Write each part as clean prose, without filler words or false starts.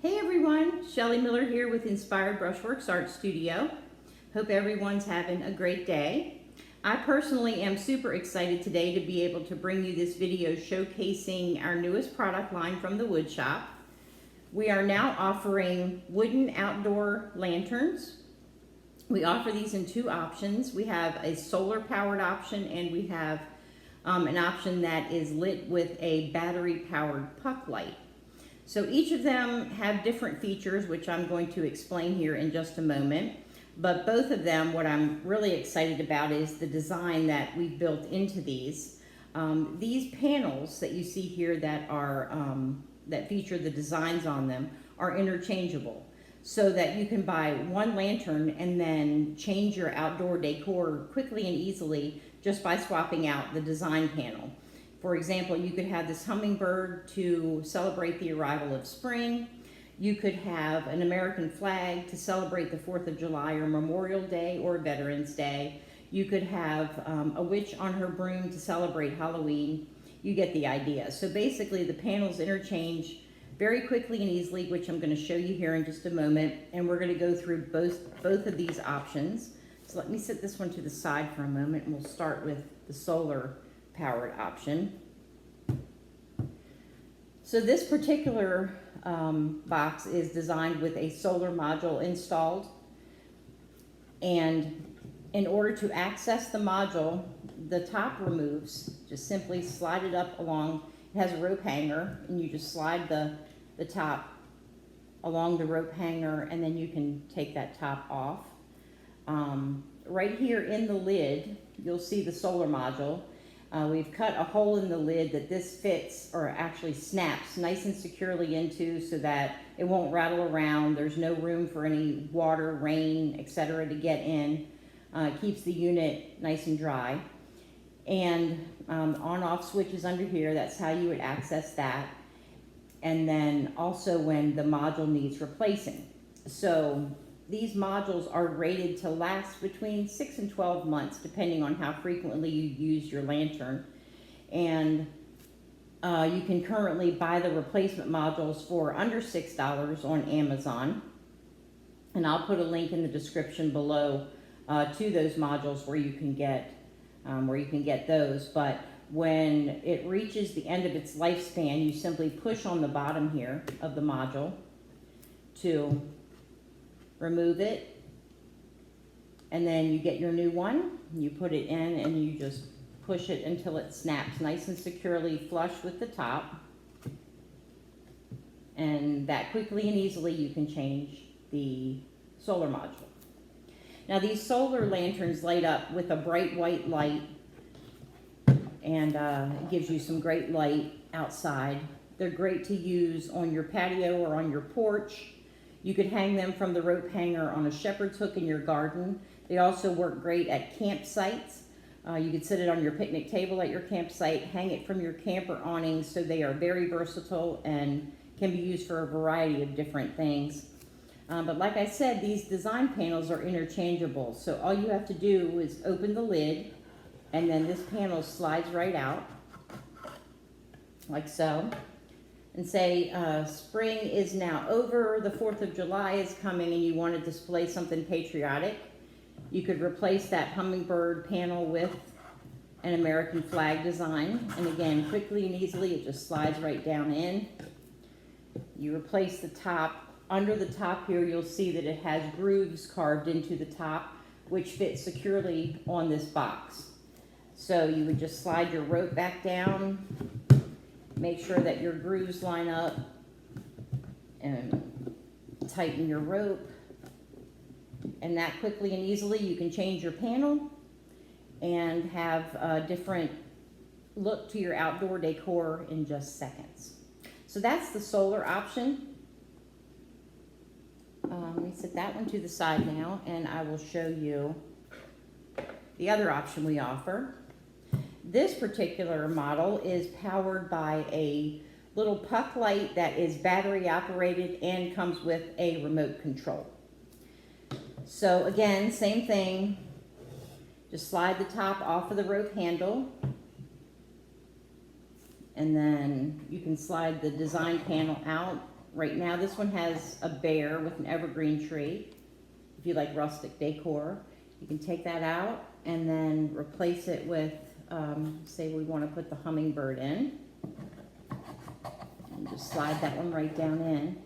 Hey everyone, Shelly Miller here with Inspired Brushworks Art Studio. Hope everyone's having a great day. I personally am super excited today to be able to bring you this video showcasing our newest product line from the wood shop. We are now offering wooden outdoor lanterns. We offer these in two options. We have a solar powered option and we have an option that is lit with a battery powered puck light. So each of them have different features, which I'm going to explain here in just a moment. But both of them, what I'm really excited about is the design that we've built into these. These panels that you see here that are that feature the designs on them are interchangeable, so that you can buy one lantern and then change your outdoor decor quickly and easily just by swapping out the design panel. For example, you could have this hummingbird to celebrate the arrival of spring. You could have an American flag to celebrate the 4th of July or Memorial Day or Veterans Day. You could have a witch on her broom to celebrate Halloween. You get the idea. So basically the panels interchange very quickly and easily, which I'm going to show you here in just a moment. And we're going to go through both of these options. So let me set this one to the side for a moment and we'll start with the solar powered option. So this particular box is designed with a solar module installed, and in order to access the module, the top removes. Just simply slide it up along. It has a rope hanger and you just slide the top along the rope hanger and then you can take that top off. Right here in the lid you'll see the solar module. We've cut a hole in the lid that this fits, or actually snaps nice and securely into, so that it won't rattle around. There's no room for any water, rain, etc. to get in. It keeps the unit nice and dry. And on-off switch is under here. That's how you would access that. And then also when the module needs replacing. So these modules are rated to last between 6 and 12 months, depending on how frequently you use your lantern. And you can currently buy the replacement modules for under $6 on Amazon. And I'll put a link in the description below to those modules where you can get those. But when it reaches the end of its lifespan, you simply push on the bottom here of the module to remove it, and then you get your new one, you put it in and you just push it until it snaps nice and securely flush with the top, and that quickly and easily you can change the solar module. Now these solar lanterns light up with a bright white light, and it gives you some great light outside. They're great to use on your patio or on your porch. You could hang them from the rope hanger on a shepherd's hook in your garden. They also work great at campsites. You could sit it on your picnic table at your campsite, hang it from your camper awnings, so they are very versatile and can be used for a variety of different things. But like I said, these design panels are interchangeable. So all you have to do is open the lid, and then this panel slides right out, like so. And say spring is now over, the 4th of July is coming, and you want to display something patriotic. You could replace that hummingbird panel with an American flag design. And again, quickly and easily, it just slides right down in. You replace the top. Under the top here, you'll see that it has grooves carved into the top, which fit securely on this box. So you would just slide your rope back down, make sure that your grooves line up, and tighten your rope. And that quickly and easily you can change your panel and have a different look to your outdoor decor in just seconds. So that's the solar option. Let me set that one to the side now, and I will show you the other option we offer. This particular model is powered by a little puck light that is battery operated and comes with a remote control. So again, same thing, just slide the top off of the rope handle, and then you can slide the design panel out Right now this one has a bear with an evergreen tree. If you like rustic decor, you can take that out and then replace it with, say we want to put the hummingbird in. And just slide that one right down in.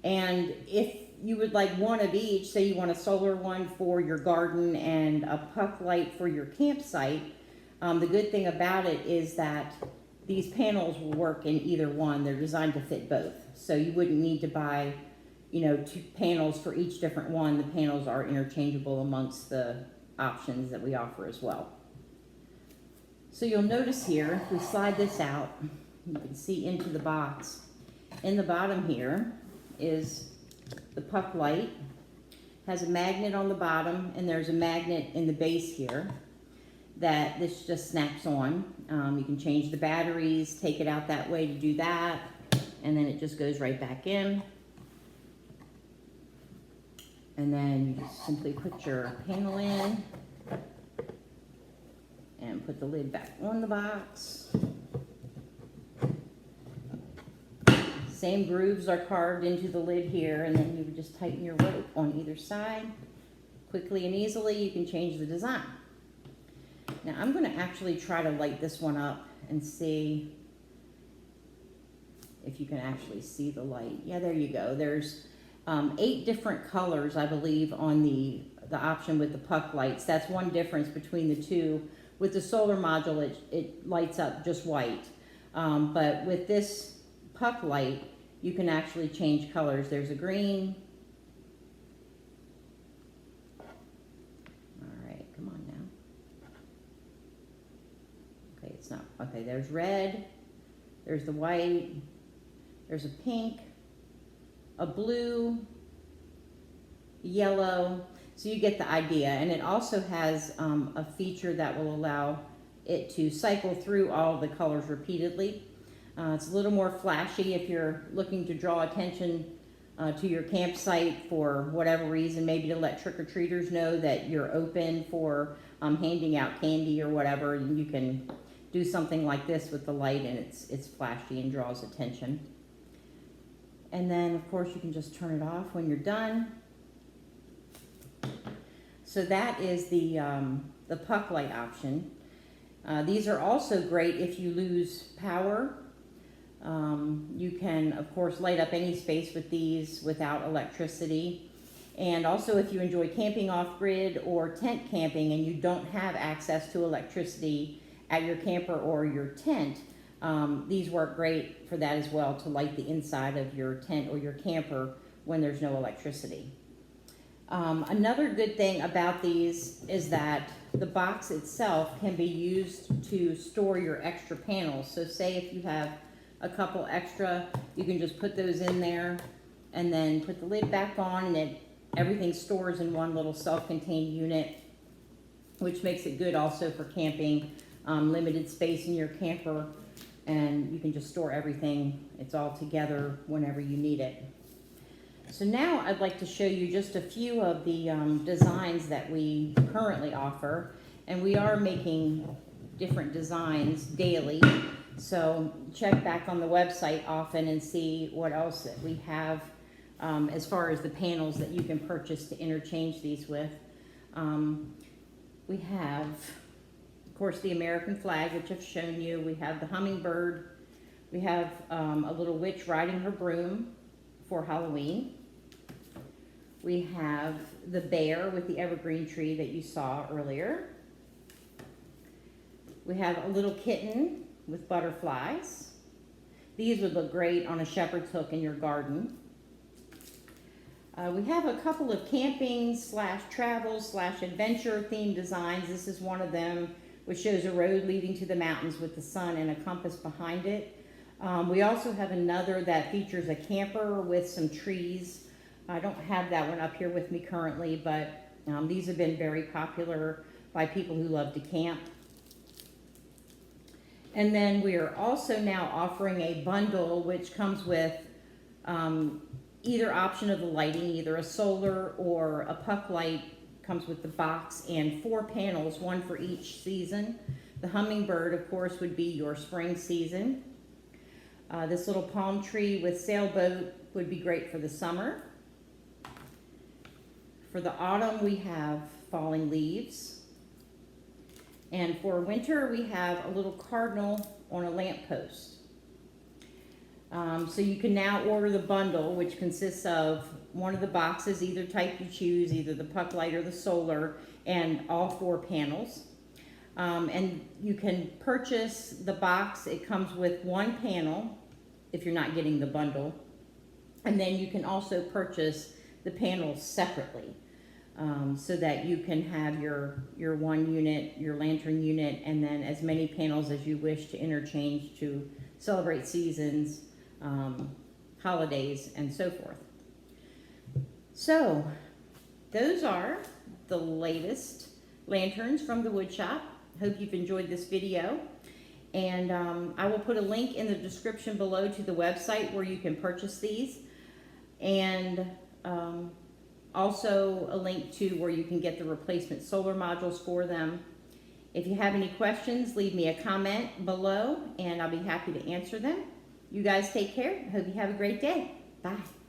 And if you would like one of each, say you want a solar one for your garden and a puck light for your campsite, the good thing about it is that these panels will work in either one. They're designed to fit both. So you wouldn't need to buy, you know, 2 panels for each different one. The panels are interchangeable amongst the options that we offer as well. So you'll notice here, if we slide this out, you can see into the box. In the bottom here is the puck light. Has a magnet on the bottom, and there's a magnet in the base here that this just snaps on. You can change the batteries, take it out that way to do that, and then it just goes right back in. And then you just simply put your panel in and put the lid back on the box. Same grooves are carved into the lid here, and then you would just tighten your rope on either side. Quickly and easily, you can change the design. Now I'm going to actually try to light this one up and see if you can actually see the light. Yeah, there you go. There's 8 different colors, I believe, on the option with the puck lights. That's one difference between the two. With the solar module, it lights up just white. But with this puck light, you can actually change colors. There's a green. All right, come on now. Okay, it's not, okay, there's red, there's the white, there's a pink, a blue, yellow, so you get the idea. And it also has a feature that will allow it to cycle through all the colors repeatedly. It's a little more flashy if you're looking to draw attention to your campsite for whatever reason, maybe to let trick-or-treaters know that you're open for handing out candy or whatever. You can do something like this with the light, and it's flashy and draws attention. And then, of course, you can just turn it off when you're done. So that is the puck light option. These are also great if you lose power. You can, of course, light up any space with these without electricity. And also, if you enjoy camping off-grid or tent camping and you don't have access to electricity at your camper or your tent, these work great for that as well, to light the inside of your tent or your camper when there's no electricity. Another good thing about these is that the box itself can be used to store your extra panels. So say if you have a couple extra, you can just put those in there and then put the lid back on, and everything stores in one little self-contained unit, which makes it good also for camping, limited space in your camper, and you can just store everything. It's all together whenever you need it. So now I'd like to show you just a few of the designs that we currently offer, and we are making different designs daily. So check back on the website often and see what else that we have as far as the panels that you can purchase to interchange these with. We have, of course, the American flag, which I've shown you. We have the hummingbird. We have a little witch riding her broom for Halloween. We have the bear with the evergreen tree that you saw earlier. We have a little kitten with butterflies. These would look great on a shepherd's hook in your garden. We have a couple of camping / travel / adventure themed designs. This is one of them, which shows a road leading to the mountains with the sun and a compass behind it. We also have another that features a camper with some trees. I don't have that one up here with me currently, but these have been very popular by people who love to camp. And then we are also now offering a bundle which comes with either option of the lighting, either a solar or a puck light. Comes with the box and 4 panels, one for each season. The hummingbird, of course, would be your spring season. This little palm tree with sailboat would be great for the summer. For the autumn, we have falling leaves. And for winter, we have a little cardinal on a lamppost. So you can now order the bundle, which consists of one of the boxes, either type you choose, either the puck light or the solar, and all 4 panels. And you can purchase the box. It comes with 1 panel if you're not getting the bundle. And then you can also purchase the panels separately, so that you can have your 1 unit, your lantern unit, and then as many panels as you wish to interchange to celebrate seasons, holidays, and so forth. So those are the latest lanterns from the wood shop. Hope you've enjoyed this video, and I will put a link in the description below to the website where you can purchase these, and also a link to where you can get the replacement solar modules for them. If you have any questions, leave me a comment below and I'll be happy to answer them. You guys take care. Hope you have a great day. Bye.